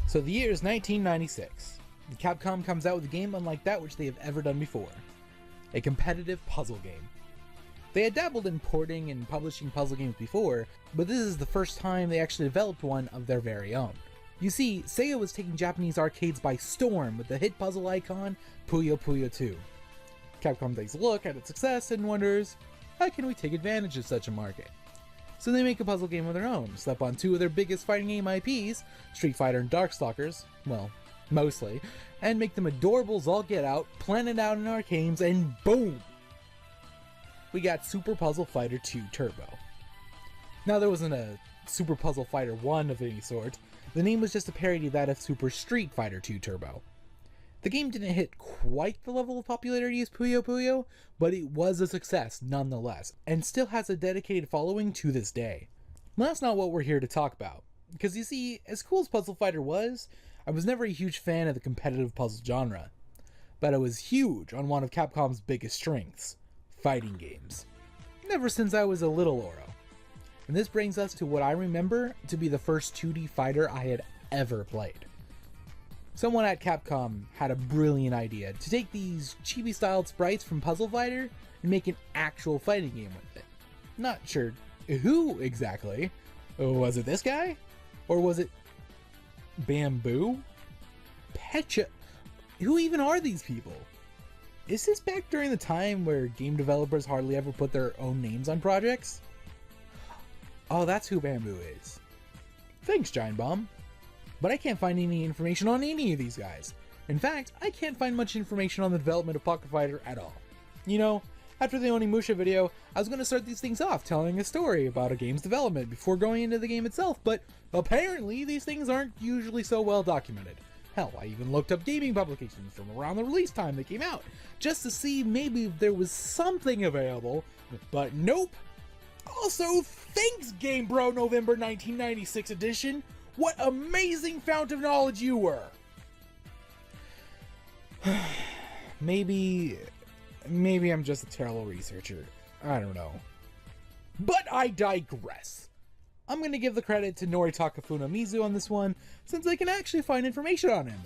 So the year is 1996. Capcom comes out with a game unlike that which they have ever done before. A competitive puzzle game. They had dabbled in porting and publishing puzzle games before, but this is the first time they actually developed one of their very own. You see, Sega was taking Japanese arcades by storm with the hit puzzle icon, Puyo Puyo 2. Capcom takes a look at its success and wonders, how can we take advantage of such a market? So they make a puzzle game of their own, slap on two of their biggest fighting game IPs, Street Fighter and Darkstalkers, well, mostly, and make them adorables all get out, plant it out in arcades, and boom! We got Super Puzzle Fighter 2 Turbo. Now there wasn't a Super Puzzle Fighter 1 of any sort, the name was just a parody of that of Super Street Fighter 2 Turbo. The game didn't hit quite the level of popularity as Puyo Puyo, but it was a success nonetheless, and still has a dedicated following to this day. But that's not what we're here to talk about, because you see, as cool as Puzzle Fighter was, I was never a huge fan of the competitive puzzle genre, but I was huge on one of Capcom's biggest strengths, fighting games. Ever since I was a little Oro. And this brings us to what I remember to be the first 2D fighter I had ever played. Someone at Capcom had a brilliant idea to take these chibi-styled sprites from Puzzle Fighter and make an actual fighting game with it. Not sure who exactly. Was it this guy? Or was it Bamboo? Pecha? Who even are these people? Is this back during the time where game developers hardly ever put their own names on projects? Oh, that's who Bamboo is. Thanks, Giant Bomb. But I can't find any information on any of these guys. In fact, I can't find much information on the development of Pocket Fighter at all. You know, after the Onimusha video, I was going to start these things off telling a story about a game's development before going into the game itself, but apparently these things aren't usually so well documented. Hell, I even looked up gaming publications from around the release time they came out, just to see maybe if there was something available, but nope. Also, thanks Game Bro November 1996 edition! What amazing fount of knowledge you were! Maybe I'm just a terrible researcher. I don't know. But I digress. I'm gonna give the credit to Noritaka Funamizu on this one, since I can actually find information on him.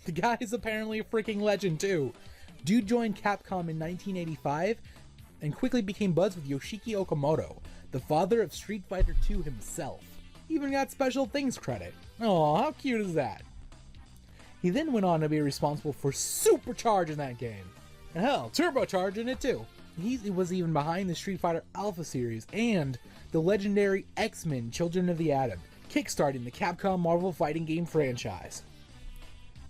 The guy is apparently a freaking legend too. Dude joined Capcom in 1985 and quickly became buds with Yoshiki Okamoto, the father of Street Fighter 2 himself. Even got Special Things credit. Aw, how cute is that? He then went on to be responsible for supercharging that game. And hell, turbocharging it too. He was even behind the Street Fighter Alpha series and the legendary X-Men Children of the Atom, kickstarting the Capcom Marvel fighting game franchise.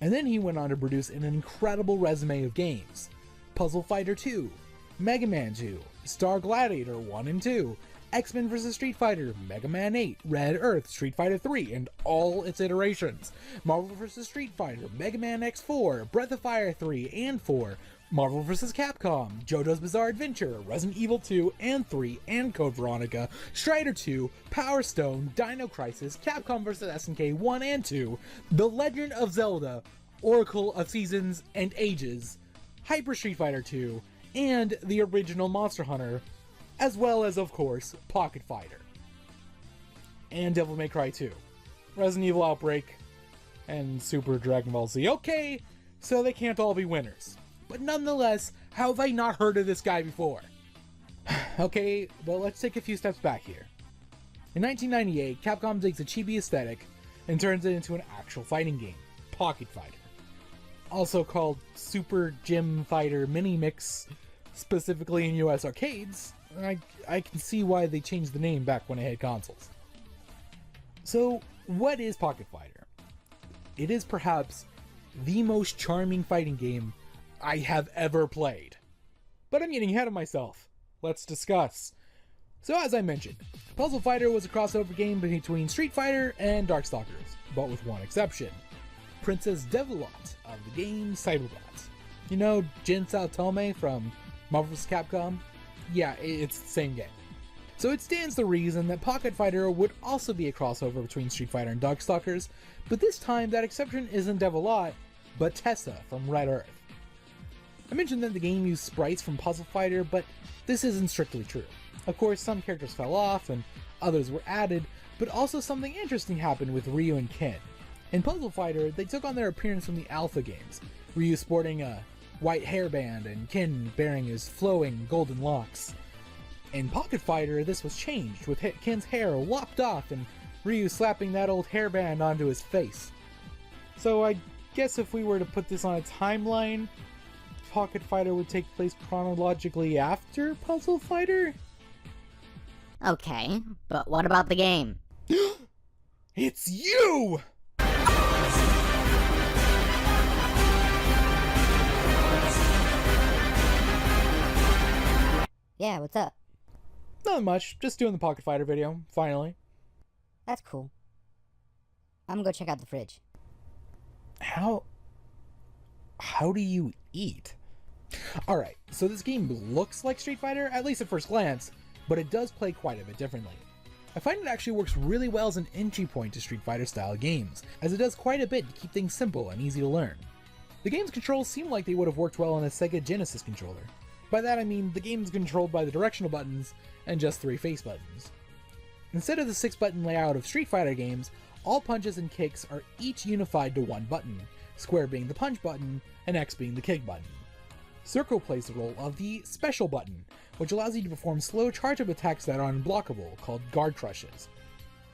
And then he went on to produce an incredible resume of games. Puzzle Fighter 2, Mega Man 2, Star Gladiator 1 and 2, X-Men vs. Street Fighter, Mega Man 8, Red Earth, Street Fighter 3, and all its iterations, Marvel vs. Street Fighter, Mega Man X4, Breath of Fire 3 and 4, Marvel vs. Capcom, JoJo's Bizarre Adventure, Resident Evil 2 and 3, and Code Veronica, Strider 2, Power Stone, Dino Crisis, Capcom vs. SNK 1 and 2, The Legend of Zelda, Oracle of Seasons and Ages, Hyper Street Fighter 2, and the original Monster Hunter, as well as, of course, Pocket Fighter. And Devil May Cry 2, Resident Evil Outbreak, and Super Dragon Ball Z. Okay, so they can't all be winners. But nonetheless, how have I not heard of this guy before? Okay, well let's take a few steps back here. In 1998, Capcom takes a chibi aesthetic and turns it into an actual fighting game, Pocket Fighter. Also called Super Gym Fighter Mini Mix, specifically in US arcades. I can see why they changed the name back when it had consoles. So, what is Pocket Fighter? It is perhaps the most charming fighting game I have ever played. But I'm getting ahead of myself. Let's discuss. So as I mentioned, Puzzle Fighter was a crossover game between Street Fighter and Darkstalkers, but with one exception. Princess Devilot of the game Cyberbot. You know Jin Sao Tome from Marvel vs. Capcom? Yeah, it's the same game. So it stands to reason that Pocket Fighter would also be a crossover between Street Fighter and Darkstalkers, but this time that exception isn't Devilot, but Tessa from Red Earth. I mentioned that the game used sprites from Puzzle Fighter, but this isn't strictly true. Of course, some characters fell off and others were added, but also something interesting happened with Ryu and Ken. In Puzzle Fighter, they took on their appearance from the Alpha games, Ryu sporting a white hairband and Ken bearing his flowing golden locks. In Pocket Fighter, this was changed, with Ken's hair lopped off and Ryu slapping that old hairband onto his face. So I guess if we were to put this on a timeline, Pocket Fighter would take place chronologically after Puzzle Fighter? Okay, but what about the game? It's you! Yeah, what's up? Not much, just doing the Pocket Fighter video, finally. That's cool. I'm gonna go check out the fridge. How do you eat? Alright, so this game looks like Street Fighter, at least at first glance, but it does play quite a bit differently. I find it actually works really well as an entry point to Street Fighter style games, as it does quite a bit to keep things simple and easy to learn. The game's controls seem like they would have worked well on a Sega Genesis controller. By that I mean the game's controlled by the directional buttons and just 3 face buttons. Instead of the 6-button layout of Street Fighter games, all punches and kicks are each unified to one button, square being the punch button and X being the kick button. Circle plays the role of the special button, which allows you to perform slow charge-up attacks that are unblockable, called guard crushes.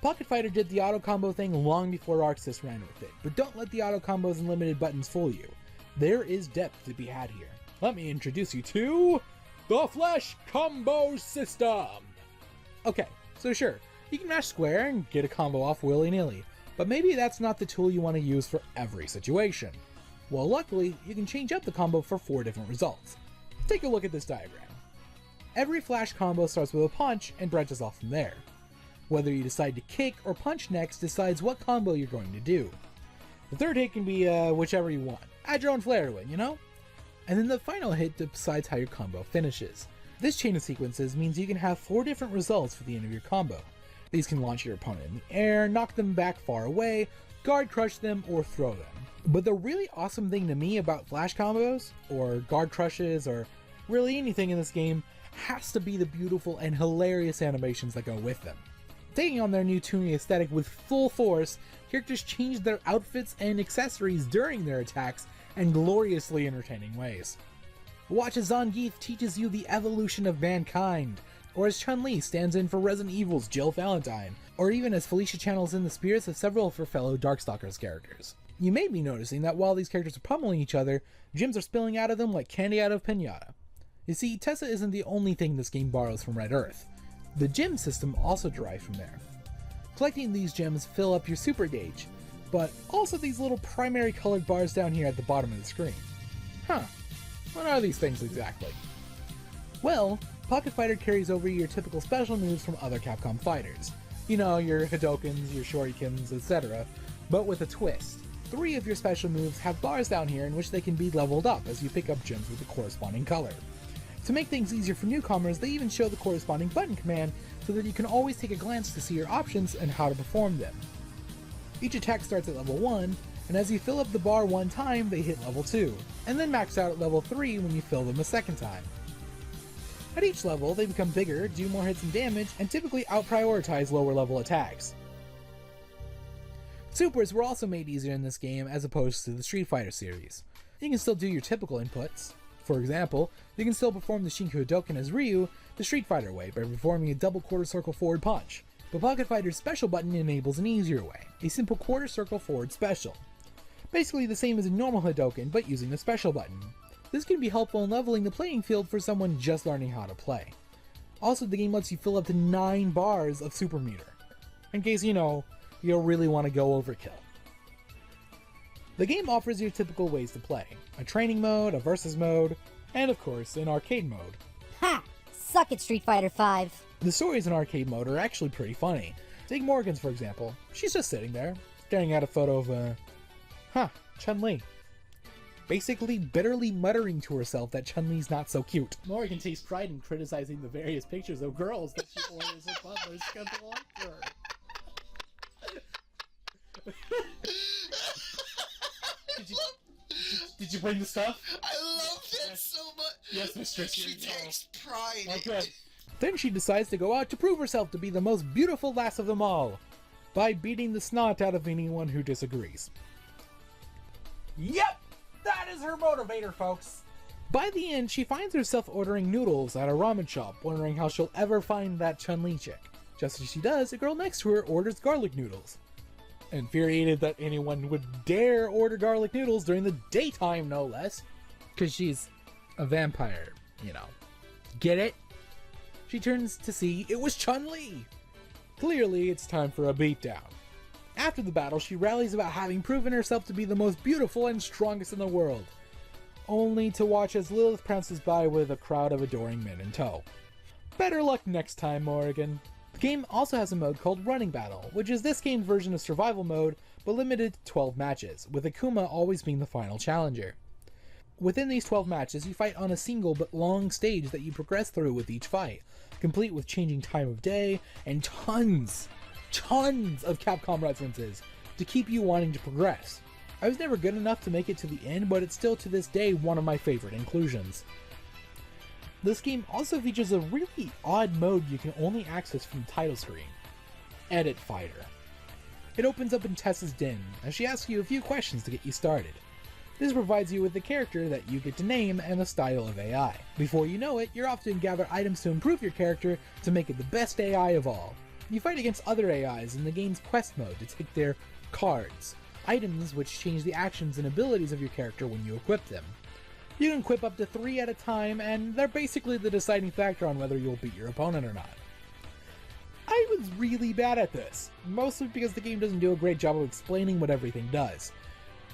Pocket Fighter did the auto combo thing long before ArcSys ran with it, but don't let the auto combos and limited buttons fool you. There is depth to be had here. Let me introduce you to the Flash Combo System! Okay, so sure, you can mash square and get a combo off willy-nilly, but maybe that's not the tool you want to use for every situation. Well, luckily, you can change up the combo for 4 different results. Take a look at this diagram. Every Flash combo starts with a punch and branches off from there. Whether you decide to kick or punch next decides what combo you're going to do. The third hit can be whichever you want. Add your own flair to it, you know? And then the final hit decides how your combo finishes. This chain of sequences means you can have 4 different results for the end of your combo. These can launch your opponent in the air, knock them back far away, guard crush them, or throw them. But the really awesome thing to me about flash combos, or guard crushes, or really anything in this game, has to be the beautiful and hilarious animations that go with them. Taking on their new toony aesthetic with full force, characters change their outfits and accessories during their attacks in gloriously entertaining ways. Watch as Zangief teaches you the evolution of mankind, or as Chun-Li stands in for Resident Evil's Jill Valentine, or even as Felicia channels in the spirits of several of her fellow Darkstalkers characters. You may be noticing that while these characters are pummeling each other, gems are spilling out of them like candy out of pinata. You see, Tessa isn't the only thing this game borrows from Red Earth. The gem system also derives from there. Collecting these gems fill up your super gauge, but also these little primary colored bars down here at the bottom of the screen. Huh, what are these things exactly? Well, Pocket Fighter carries over your typical special moves from other Capcom fighters. You know, your Hadokens, your Shurikens, etc., but with a twist. 3 of your special moves have bars down here in which they can be leveled up as you pick up gems with the corresponding color. To make things easier for newcomers, they even show the corresponding button command so that you can always take a glance to see your options and how to perform them. Each attack starts at level 1, and as you fill up the bar one time, they hit level 2, and then max out at level 3 when you fill them a second time. At each level, they become bigger, do more hits and damage, and typically out-prioritize lower level attacks. Supers were also made easier in this game as opposed to the Street Fighter series. You can still do your typical inputs. For example, you can still perform the Shinku Hadoken as Ryu the Street Fighter way by performing a double quarter circle forward punch. But Pocket Fighter's special button enables an easier way, a simple quarter circle forward special. Basically the same as a normal Hadoken, but using the special button. This can be helpful in leveling the playing field for someone just learning how to play. Also, the game lets you fill up to 9 bars of super meter, in case, you know, you'll really want to go overkill. The game offers your typical ways to play, a training mode, a versus mode, and of course, an arcade mode. Ha! Suck it, Street Fighter V! The stories in arcade mode are actually pretty funny. Take Morgan's for example. She's just sitting there, staring at a photo of, Chun-Li. Basically bitterly muttering to herself that Chun-Li's not so cute. Morgan takes pride in criticizing the various pictures of girls that she orders her butlers come to like her. Did you bring the stuff? I love that so much. Yes, mistress. She takes pride. Okay. Then she decides to go out to prove herself to be the most beautiful lass of them all. by beating the snot out of anyone who disagrees. Yep, that is her motivator, folks. By the end, she finds herself ordering noodles at a ramen shop, wondering how she'll ever find that Chun-Li chick. Just as she does, a girl next to her orders garlic noodles. Infuriated that anyone would dare order garlic noodles during the daytime, no less, because she's a vampire, you know. Get it? She turns to see it was Chun-Li. Clearly, it's time for a beatdown. After the battle, she rallies about having proven herself to be the most beautiful and strongest in the world, only to watch as Lilith pounces by with a crowd of adoring men in tow. Better luck next time, Morrigan. The game also has a mode called Running Battle, which is this game's version of survival mode, but limited to 12 matches, with Akuma always being the final challenger. Within these 12 matches, you fight on a single but long stage that you progress through with each fight, complete with changing time of day and tons of Capcom references to keep you wanting to progress. I was never good enough to make it to the end, but it's still to this day one of my favorite inclusions. This game also features a really odd mode you can only access from the title screen, Edit Fighter. It opens up in Tessa's den, as she asks you a few questions to get you started. This provides you with the character that you get to name and the style of AI. Before you know it, you're off to gather items to improve your character to make it the best AI of all. You fight against other AIs in the game's quest mode to take their cards, items which change the actions and abilities of your character when you equip them. You can equip up to 3 at a time, and they're basically the deciding factor on whether you'll beat your opponent or not. I was really bad at this, mostly because the game doesn't do a great job of explaining what everything does.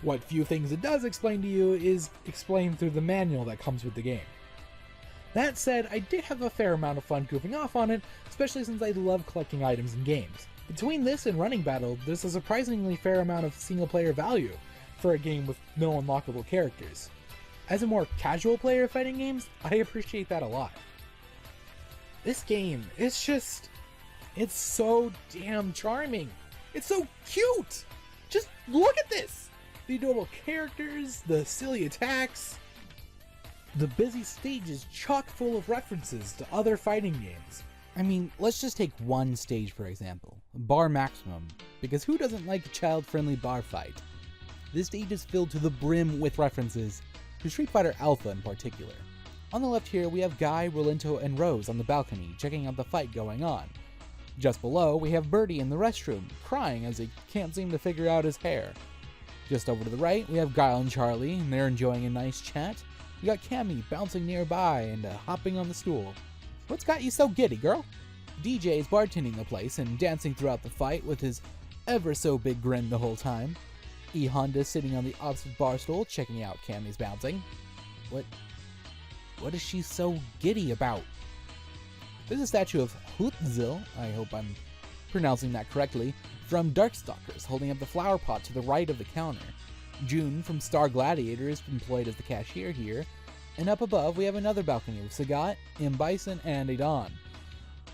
What few things it does explain to you is explained through the manual that comes with the game. That said, I did have a fair amount of fun goofing off on it, especially since I love collecting items in games. Between this and Running Battle, there's a surprisingly fair amount of single-player value for a game with no unlockable characters. As a more casual player of fighting games, I appreciate that a lot. This game, it's so damn charming. It's so cute! Just look at this! The adorable characters, the silly attacks. The busy stage is chock full of references to other fighting games. I mean, let's just take one stage for example, Bar Maximum, because who doesn't like a child-friendly bar fight? This stage is filled to the brim with references to Street Fighter Alpha in particular. On the left here, we have Guy, Rolento, and Rose on the balcony checking out the fight going on. Just below, we have Birdie in the restroom, crying as he can't seem to figure out his hair. Just over to the right, we have Guile and Charlie, and they're enjoying a nice chat. You got Cammy bouncing nearby and hopping on the stool. What's got you so giddy, girl? DJ is bartending the place and dancing throughout the fight with his ever so big grin the whole time. E Honda sitting on the opposite bar stool checking out Cammy's bouncing. What is she so giddy about? There's a statue of Hutzil, I hope I'm pronouncing that correctly, from Darkstalkers holding up the flower pot to the right of the counter. June from Star Gladiator is employed as the cashier here, and up above we have another balcony with Sagat, M. Bison, and Adon.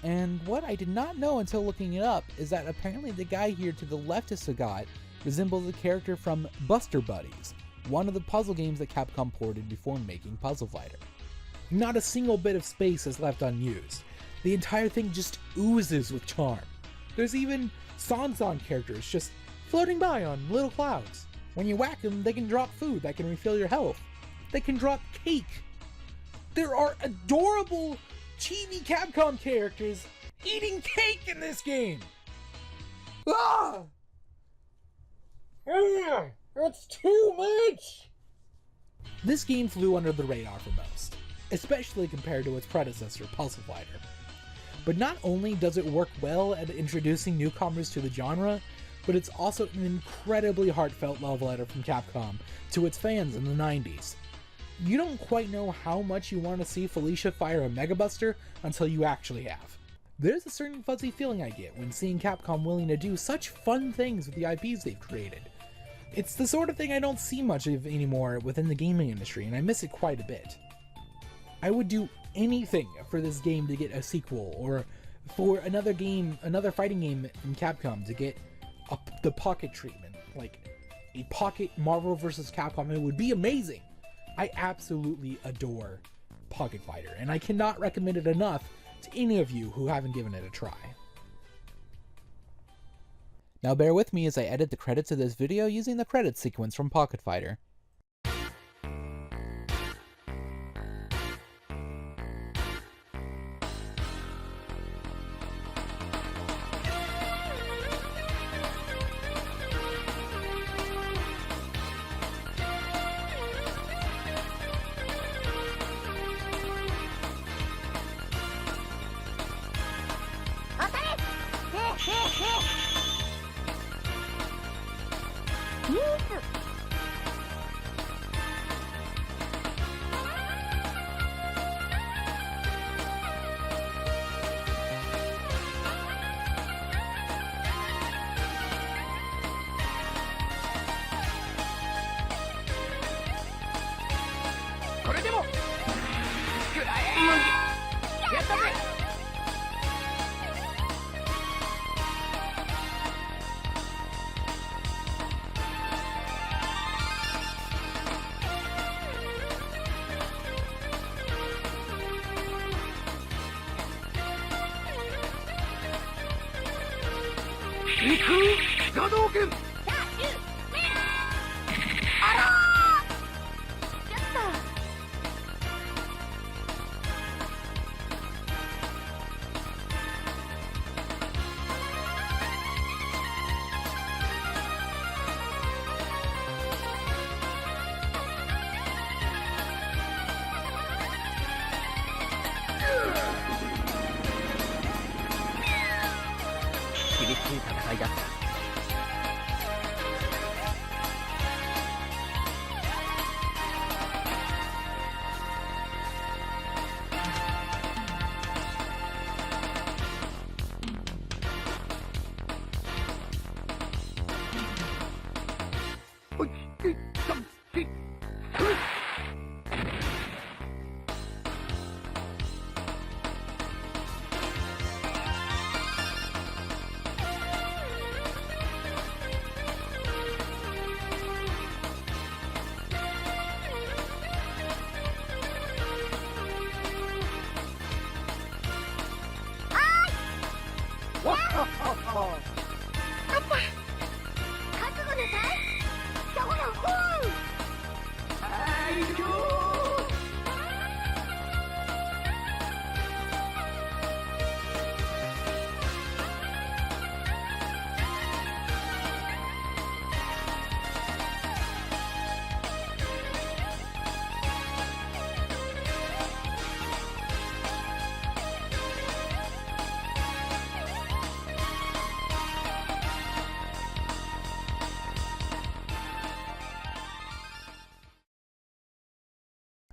And what I did not know until looking it up is that apparently the guy here to the left of Sagat resembles a character from Buster Buddies, one of the puzzle games that Capcom ported before making Puzzle Fighter. Not a single bit of space is left unused. The entire thing just oozes with charm. There's even Sansan characters just floating by on little clouds. When you whack them, they can drop food that can refill your health. They can drop cake. There are adorable chibi Capcom characters eating cake in this game. Ah! It's too much! This game flew under the radar for most, especially compared to its predecessor, Puzzle Fighter. But not only does it work well at introducing newcomers to the genre, but it's also an incredibly heartfelt love letter from Capcom to its fans in the 90s. You don't quite know how much you want to see Felicia fire a Mega Buster until you actually have. There's a certain fuzzy feeling I get when seeing Capcom willing to do such fun things with the IPs they've created. It's the sort of thing I don't see much of anymore within the gaming industry, and I miss it quite a bit. I would do anything for this game to get a sequel, or for another fighting game from Capcom to get the Pocket treatment, like a Pocket Marvel vs. Capcom. It would be amazing. I absolutely adore Pocket Fighter, and I cannot recommend it enough to any of you who haven't given it a try. Now bear with me as I edit the credits of this video using the credits sequence from Pocket Fighter.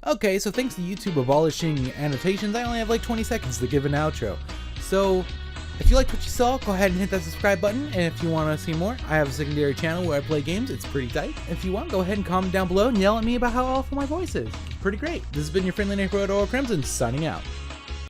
Okay, so thanks to YouTube abolishing annotations, I only have like 20 seconds to give an outro. So, if you liked what you saw, go ahead and hit that subscribe button, and if you want to see more, I have a secondary channel where I play games. It's pretty tight. If you want, go ahead and comment down below and yell at me about how awful my voice is. Pretty great. This has been your friendly neighborhood OroCrimson, signing out.